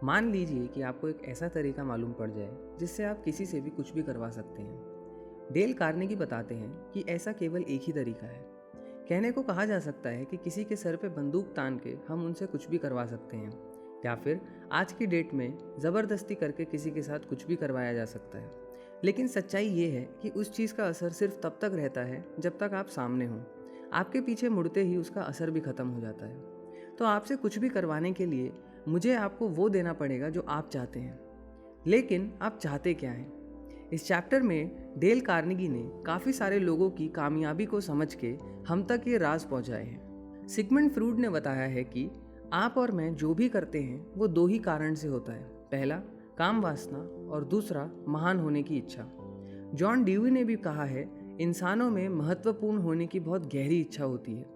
मान लीजिए कि आपको एक ऐसा तरीका मालूम पड़ जाए जिससे आप किसी से भी कुछ भी करवा सकते हैं। डेल कार्नेगी बताते हैं कि ऐसा केवल एक ही तरीका है। कहने को कहा जा सकता है कि किसी के सर पे बंदूक तान के हम उनसे कुछ भी करवा सकते हैं, या फिर आज की डेट में ज़बरदस्ती करके किसी के साथ कुछ भी करवाया जा सकता है। लेकिन सच्चाई ये है कि उस चीज़ का असर सिर्फ तब तक रहता है जब तक आप सामने हों। आपके पीछे मुड़ते ही उसका असर भी ख़त्म हो जाता है। तो आपसे कुछ भी करवाने के लिए मुझे आपको वो देना पड़ेगा जो आप चाहते हैं। लेकिन आप चाहते क्या हैं? इस चैप्टर में डेल कार्नेगी ने काफ़ी सारे लोगों की कामयाबी को समझ के हम तक ये राज पहुंचाए हैं। सिगमंड फ्रूड ने बताया है कि आप और मैं जो भी करते हैं वो दो ही कारण से होता है। पहला, काम वासना, और दूसरा, महान होने की इच्छा। जॉन ड्यूई ने भी कहा है, इंसानों में महत्वपूर्ण होने की बहुत गहरी इच्छा होती है।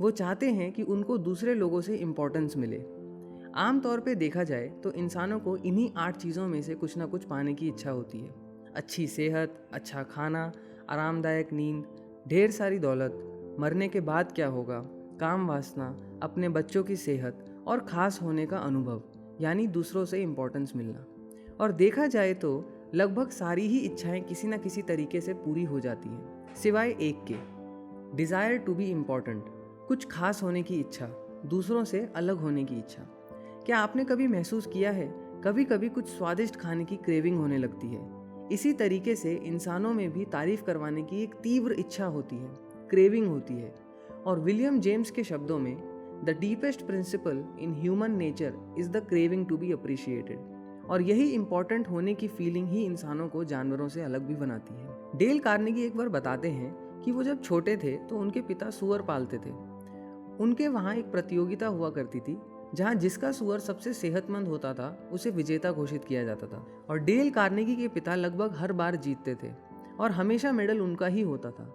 वो चाहते हैं कि उनको दूसरे लोगों से इम्पोर्टेंस मिले। आमतौर पे देखा जाए तो इंसानों को इन्हीं 8 चीज़ों में से कुछ ना कुछ पाने की इच्छा होती है। अच्छी सेहत, अच्छा खाना, आरामदायक नींद, ढेर सारी दौलत, मरने के बाद क्या होगा, काम वासना, अपने बच्चों की सेहत और ख़ास होने का अनुभव, यानी दूसरों से इम्पोर्टेंस मिलना। और देखा जाए तो लगभग सारी ही इच्छाएं किसी न किसी तरीके से पूरी हो जाती हैं, सिवाय एक के, डिज़ायर टू बी इम्पॉर्टेंट, कुछ खास होने की इच्छा, दूसरों से अलग होने की इच्छा। क्या आपने कभी महसूस किया है, कभी कभी कुछ स्वादिष्ट खाने की क्रेविंग होने लगती है। इसी तरीके से इंसानों में भी तारीफ करवाने की एक तीव्र इच्छा होती है, क्रेविंग होती है। और विलियम जेम्स के शब्दों में, the deepest principle in human nature is the craving to be appreciated. और यही इम्पॉर्टेंट होने की फीलिंग ही इंसानों को जानवरों से अलग भी बनाती है। डेल कार्नेगी एक बार बताते हैं कि वो जब छोटे थे तो उनके पिता सूअर पालते थे। उनके वहाँ एक प्रतियोगिता हुआ करती थी जहाँ जिसका सूअर सबसे सेहतमंद होता था उसे विजेता घोषित किया जाता था। और डेल कार्नेगी के पिता लगभग हर बार जीतते थे और हमेशा मेडल उनका ही होता था।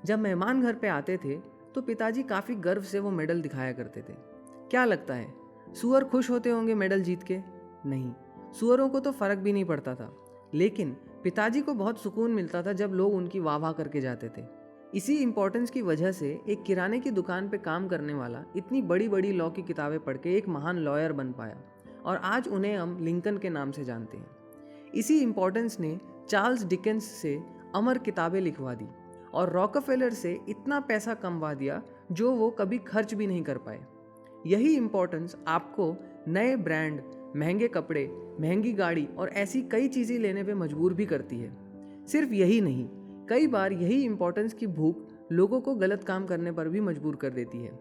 जब मेहमान घर पे आते थे तो पिताजी काफ़ी गर्व से वो मेडल दिखाया करते थे। क्या लगता है, सूअर खुश होते होंगे मेडल जीत के? नहीं, सूअरों को तो फर्क भी नहीं पड़ता था। लेकिन पिताजी को बहुत सुकून मिलता था जब लोग उनकी वाह वाह करके जाते थे। इसी इम्पोर्टेंस की वजह से एक किराने की दुकान पे काम करने वाला इतनी बड़ी बड़ी लॉ की किताबें पढ़ के एक महान लॉयर बन पाया, और आज उन्हें हम लिंकन के नाम से जानते हैं। इसी इम्पोर्टेंस ने चार्ल्स डिकेंस से अमर किताबें लिखवा दी और रॉकफेलर से इतना पैसा कमवा दिया जो वो कभी खर्च भी नहीं कर पाए। यही इम्पोर्टेंस आपको नए ब्रांड, महंगे कपड़े, महंगी गाड़ी और ऐसी कई चीज़ें लेने पे मजबूर भी करती है। सिर्फ यही नहीं, कई बार यही इम्पोर्टेंस की भूख लोगों को गलत काम करने पर भी मजबूर कर देती है।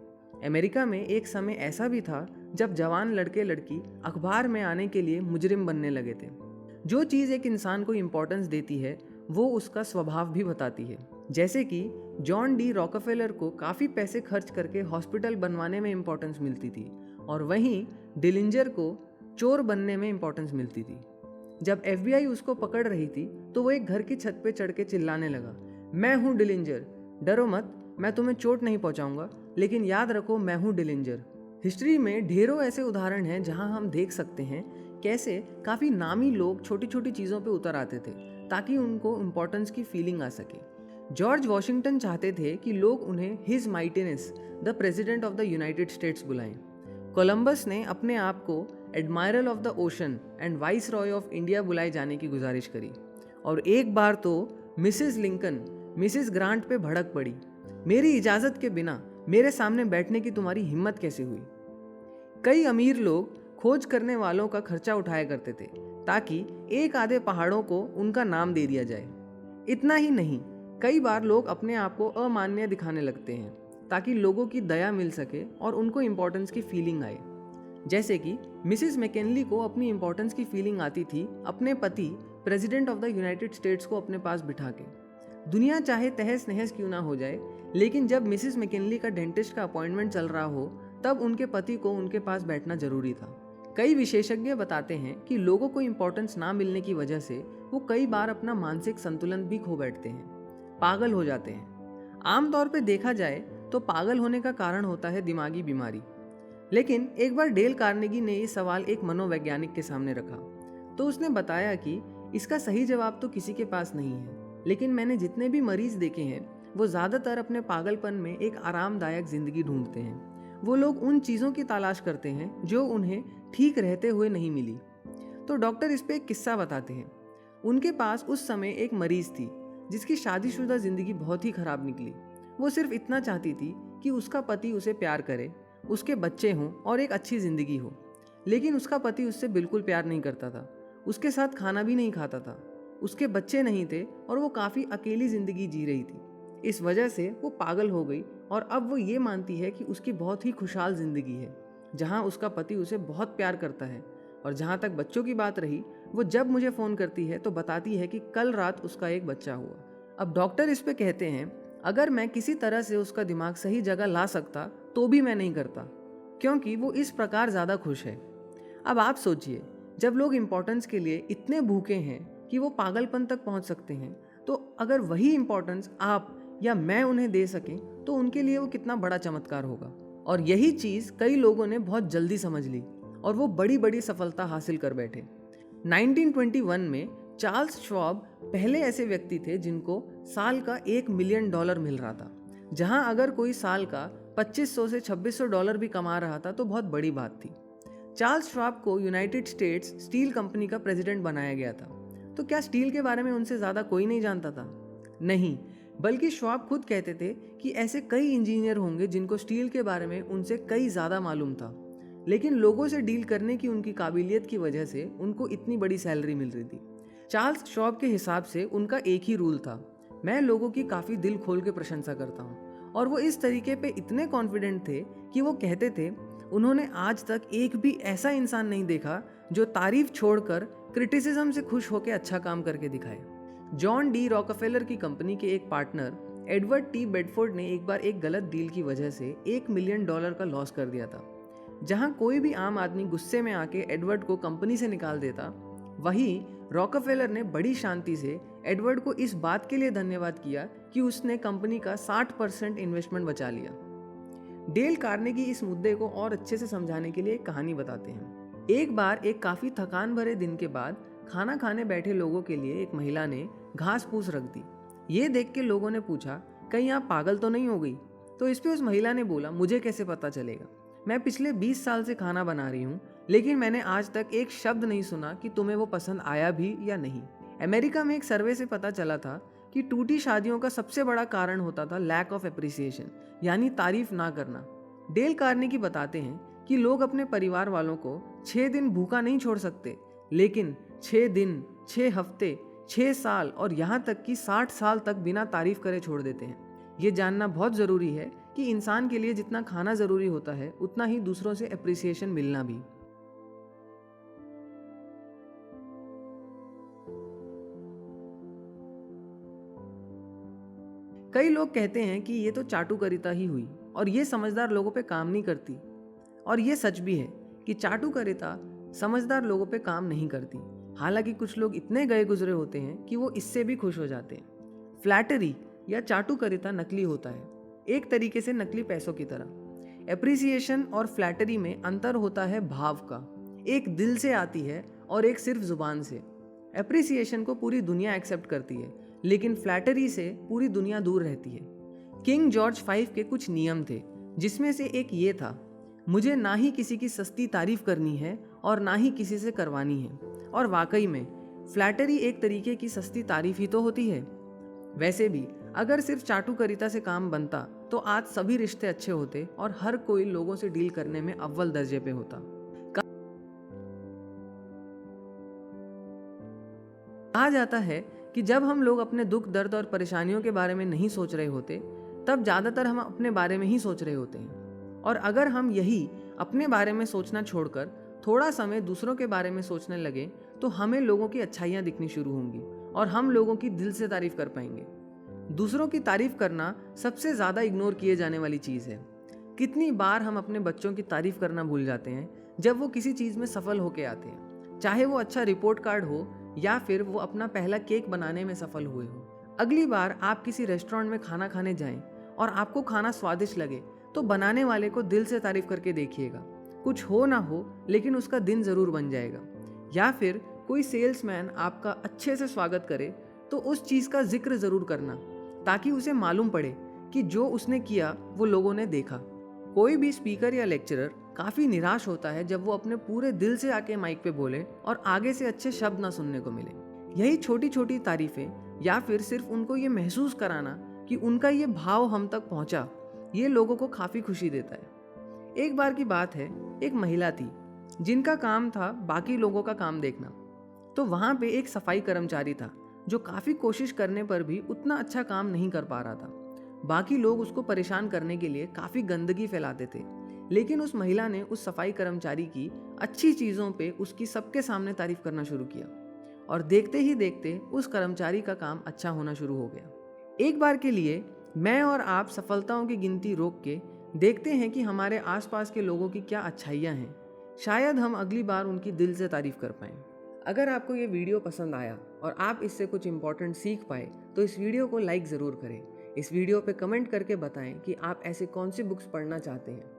अमेरिका में एक समय ऐसा भी था जब जवान लड़के लड़की अखबार में आने के लिए मुजरिम बनने लगे थे। जो चीज़ एक इंसान को इम्पोर्टेंस देती है वो उसका स्वभाव भी बताती है। जैसे कि जॉन डी रॉकफेलर को काफ़ी पैसे खर्च करके हॉस्पिटल बनवाने में इम्पोर्टेंस मिलती थी, और वहीं डिलिंजर को चोर बनने में इम्पोर्टेंस मिलती थी। जब FBI उसको पकड़ रही थी तो वो एक घर की छत पे चढ़ के चिल्लाने लगा, मैं हूँ डिलिंजर, डरो मत, मैं तुम्हें चोट नहीं पहुंचाऊंगा, लेकिन याद रखो मैं हूँ डिलिंजर। हिस्ट्री में ढेरों ऐसे उदाहरण हैं जहां हम देख सकते हैं कैसे काफ़ी नामी लोग छोटी छोटी चीज़ों पे उतर आते थे ताकि उनको इम्पोर्टेंस की फीलिंग आ सके। जॉर्ज वॉशिंगटन चाहते थे कि लोग उन्हें his mightiness the president of the United states बुलाएं। कोलंबस ने अपने आप को admiral of the ocean and vice Roy of India बुलाए जाने की गुजारिश करी। और एक बार तो मिसेस लिंकन मिसेस ग्रांट पे भड़क पड़ी, मेरी इजाज़त के बिना मेरे सामने बैठने की तुम्हारी हिम्मत कैसे हुई। कई अमीर लोग खोज करने वालों का खर्चा उठाया करते थे ताकि एक आधे पहाड़ों को उनका नाम दे दिया जाए। इतना ही नहीं, कई बार लोग अपने आप को अमान्य दिखाने लगते हैं ताकि लोगों की दया मिल सके और उनको इम्पोर्टेंस की फीलिंग आए। जैसे कि मिसिस मैकिनली को अपनी इम्पोर्टेंस की फीलिंग आती थी अपने पति president of the United states को अपने पास बिठा के। दुनिया चाहे तहस नहस क्यों ना हो जाए, लेकिन जब मिसिस मैकिनली का डेंटिस्ट का अपॉइंटमेंट चल रहा हो तब उनके पति को उनके पास बैठना जरूरी था। कई विशेषज्ञ बताते हैं कि लोगों को इम्पोर्टेंस ना मिलने की वजह से वो कई बार अपना मानसिक संतुलन भी खो बैठते हैं, पागल हो जाते हैं। आमतौर पर देखा जाए तो पागल होने का कारण होता है दिमागी बीमारी। लेकिन एक बार डेल कार्नेगी ने ये सवाल एक मनोवैज्ञानिक के सामने रखा तो उसने बताया कि इसका सही जवाब तो किसी के पास नहीं है, लेकिन मैंने जितने भी मरीज देखे हैं वो ज़्यादातर अपने पागलपन में एक आरामदायक ज़िंदगी ढूंढते हैं। वो लोग उन चीज़ों की तलाश करते हैं जो उन्हें ठीक रहते हुए नहीं मिली। तो डॉक्टर इस पे एक किस्सा बताते हैं। उनके पास उस समय एक मरीज थी जिसकी शादीशुदा ज़िंदगी बहुत ही ख़राब निकली। वो सिर्फ इतना चाहती थी कि उसका पति उसे प्यार करे, उसके बच्चे हों और एक अच्छी ज़िंदगी हो। लेकिन उसका पति उससे बिल्कुल प्यार नहीं करता था, उसके साथ खाना भी नहीं खाता था, उसके बच्चे नहीं थे और वो काफ़ी अकेली ज़िंदगी जी रही थी। इस वजह से वो पागल हो गई और अब वो ये मानती है कि उसकी बहुत ही खुशहाल ज़िंदगी है, जहाँ उसका पति उसे बहुत प्यार करता है। और जहाँ तक बच्चों की बात रही, वो जब मुझे फ़ोन करती है तो बताती है कि कल रात उसका एक बच्चा हुआ। अब डॉक्टर इस पे कहते हैं, अगर मैं किसी तरह से उसका दिमाग सही जगह ला सकता तो भी मैं नहीं करता, क्योंकि वो इस प्रकार ज़्यादा खुश है। अब आप सोचिए, जब लोग इम्पोर्टेंस के लिए इतने भूखे हैं कि वो पागलपन तक पहुंच सकते हैं, तो अगर वही इम्पोर्टेंस आप या मैं उन्हें दे सकें तो उनके लिए वो कितना बड़ा चमत्कार होगा। और यही चीज़ कई लोगों ने बहुत जल्दी समझ ली और वो बड़ी बड़ी सफलता हासिल कर बैठे। 1921 में चार्ल्स श्वाब पहले ऐसे व्यक्ति थे जिनको साल का $1 मिलियन मिल रहा था। जहां अगर कोई साल का $2500 से $2600 भी कमा रहा था तो बहुत बड़ी बात थी। चार्ल्स श्वाब को यूनाइटेड स्टेट्स स्टील कंपनी का प्रेसिडेंट बनाया गया था। तो क्या स्टील के बारे में उनसे ज़्यादा कोई नहीं जानता था? नहीं, बल्कि श्वाब खुद कहते थे कि ऐसे कई इंजीनियर होंगे जिनको स्टील के बारे में उनसे कई ज़्यादा मालूम था, लेकिन लोगों से डील करने की उनकी काबिलियत की वजह से उनको इतनी बड़ी सैलरी मिल रही थी। चार्ल्स श्वाब के हिसाब से उनका एक ही रूल था, मैं लोगों की काफ़ी दिल खोल के प्रशंसा करता हूँ। और वो इस तरीके पे इतने कॉन्फिडेंट थे कि वो कहते थे, उन्होंने आज तक एक भी ऐसा इंसान नहीं देखा जो तारीफ छोड़कर क्रिटिसिज्म से खुश होकर अच्छा काम करके दिखाए। जॉन डी रॉकफेलर की कंपनी के एक पार्टनर एडवर्ड टी बेडफोर्ड ने एक बार एक गलत डील की वजह से $1 मिलियन का लॉस कर दिया था। जहां कोई भी आम आदमी गुस्से में आके एडवर्ड को कंपनी से निकाल देता, वहीं रॉकफेलर ने बड़ी शांति से एडवर्ड को इस बात के लिए धन्यवाद किया कि उसने कंपनी का 60% इन्वेस्टमेंट बचा लिया। डेल कार्नेगी इस मुद्दे को और अच्छे से समझाने के लिए एक कहानी बताते हैं। एक बार एक काफ़ी थकान भरे दिन के बाद खाना खाने बैठे लोगों के लिए एक महिला ने घास फूस रख दी। ये देख के लोगों ने पूछा, कहीं आप पागल तो नहीं हो गई? तो इस पे उस महिला ने बोला, मुझे कैसे पता चलेगा? मैं पिछले 20 साल से खाना बना रही हूँ, लेकिन मैंने आज तक एक शब्द नहीं सुना कि तुम्हें वो पसंद आया भी या नहीं। अमेरिका में एक सर्वे से पता चला था कि टूटी शादियों का सबसे बड़ा कारण होता था लैक ऑफ एप्रिसिएशन, यानी तारीफ ना करना। डेल कार्नेगी बताते हैं कि लोग अपने परिवार वालों को 6 दिन भूखा नहीं छोड़ सकते, लेकिन 6 दिन, 6 हफ्ते, 6 साल और यहाँ तक कि 60 साल तक बिना तारीफ करे छोड़ देते हैं। ये जानना बहुत ज़रूरी है कि इंसान के लिए जितना खाना ज़रूरी होता है, उतना ही दूसरों से एप्रिसिएशन मिलना भी। कई लोग कहते हैं कि ये तो चाटुकारिता ही हुई और ये समझदार लोगों पे काम नहीं करती। और ये सच भी है कि चाटुकारिता समझदार लोगों पे काम नहीं करती। हालांकि कुछ लोग इतने गए गुजरे होते हैं कि वो इससे भी खुश हो जाते हैं। फ्लैटरी या चाटुकारिता नकली होता है, एक तरीके से नकली पैसों की तरह। एप्रिसिएशन और फ्लैटरी में अंतर होता है भाव का, एक दिल से आती है और एक सिर्फ जुबान से। एप्रिसिएशन को पूरी दुनिया एक्सेप्ट करती है, लेकिन फ्लैटरी से पूरी दुनिया दूर रहती है। किंग जॉर्ज V के कुछ नियम थे, जिसमें से एक ये था, मुझे ना ही किसी की सस्ती तारीफ करनी है और ना ही किसी से करवानी है। और वाकई में फ्लैटरी एक तरीके की सस्ती तारीफ ही तो होती है। वैसे भी अगर सिर्फ चाटुकारिता से काम बनता तो आज सभी रिश्ते अच्छे होते और हर कोई लोगों से डील करने में अव्वल दर्जे पे होता। कहा जाता है कि जब हम लोग अपने दुख, दर्द और परेशानियों के बारे में नहीं सोच रहे होते, तब ज़्यादातर हम अपने बारे में ही सोच रहे होते हैं। और अगर हम यही अपने बारे में सोचना छोड़कर थोड़ा समय दूसरों के बारे में सोचने लगे, तो हमें लोगों की अच्छाइयाँ दिखनी शुरू होंगी और हम लोगों की दिल से तारीफ कर पाएंगे। दूसरों की तारीफ करना सबसे ज़्यादा इग्नोर किए जाने वाली चीज़ है। कितनी बार हम अपने बच्चों की तारीफ करना भूल जाते हैं जब वो किसी चीज़ में सफल होके आते हैं, चाहे वो अच्छा रिपोर्ट कार्ड हो या फिर वो अपना पहला केक बनाने में सफल हुए हो। अगली बार आप किसी रेस्टोरेंट में खाना खाने जाएं और आपको खाना स्वादिष्ट लगे, तो बनाने वाले को दिल से तारीफ करके देखिएगा। कुछ हो ना हो, लेकिन उसका दिन ज़रूर बन जाएगा। या फिर कोई सेल्समैन आपका अच्छे से स्वागत करे तो उस चीज़ का जिक्र ज़रूर करना, ताकि उसे मालूम पड़े कि जो उसने किया वो लोगों ने देखा। कोई भी स्पीकर या लेक्चरर काफ़ी निराश होता है जब वो अपने पूरे दिल से आके माइक पे बोले और आगे से अच्छे शब्द ना सुनने को मिले। यही छोटी छोटी तारीफें या फिर सिर्फ उनको ये महसूस कराना कि उनका ये भाव हम तक पहुंचा, ये लोगों को काफ़ी खुशी देता है। एक बार की बात है, एक महिला थी जिनका काम था बाकी लोगों का काम देखना। तो वहाँ पे एक सफाई कर्मचारी था जो काफ़ी कोशिश करने पर भी उतना अच्छा काम नहीं कर पा रहा था। बाकी लोग उसको परेशान करने के लिए काफ़ी गंदगी फैलाते थे, लेकिन उस महिला ने उस सफाई कर्मचारी की अच्छी चीज़ों पे उसकी सबके सामने तारीफ करना शुरू किया और देखते ही देखते उस कर्मचारी का काम अच्छा होना शुरू हो गया। एक बार के लिए मैं और आप सफलताओं की गिनती रोक के देखते हैं कि हमारे आसपास के लोगों की क्या अच्छाइयाँ हैं। शायद हम अगली बार उनकी दिल से तारीफ कर पाएं। अगर आपको ये वीडियो पसंद आया और आप इससे कुछ इंपॉर्टेंट सीख पाए तो इस वीडियो को लाइक ज़रूर करें। इस वीडियो पे कमेंट करके बताएं कि आप ऐसे कौन सी बुक्स पढ़ना चाहते हैं।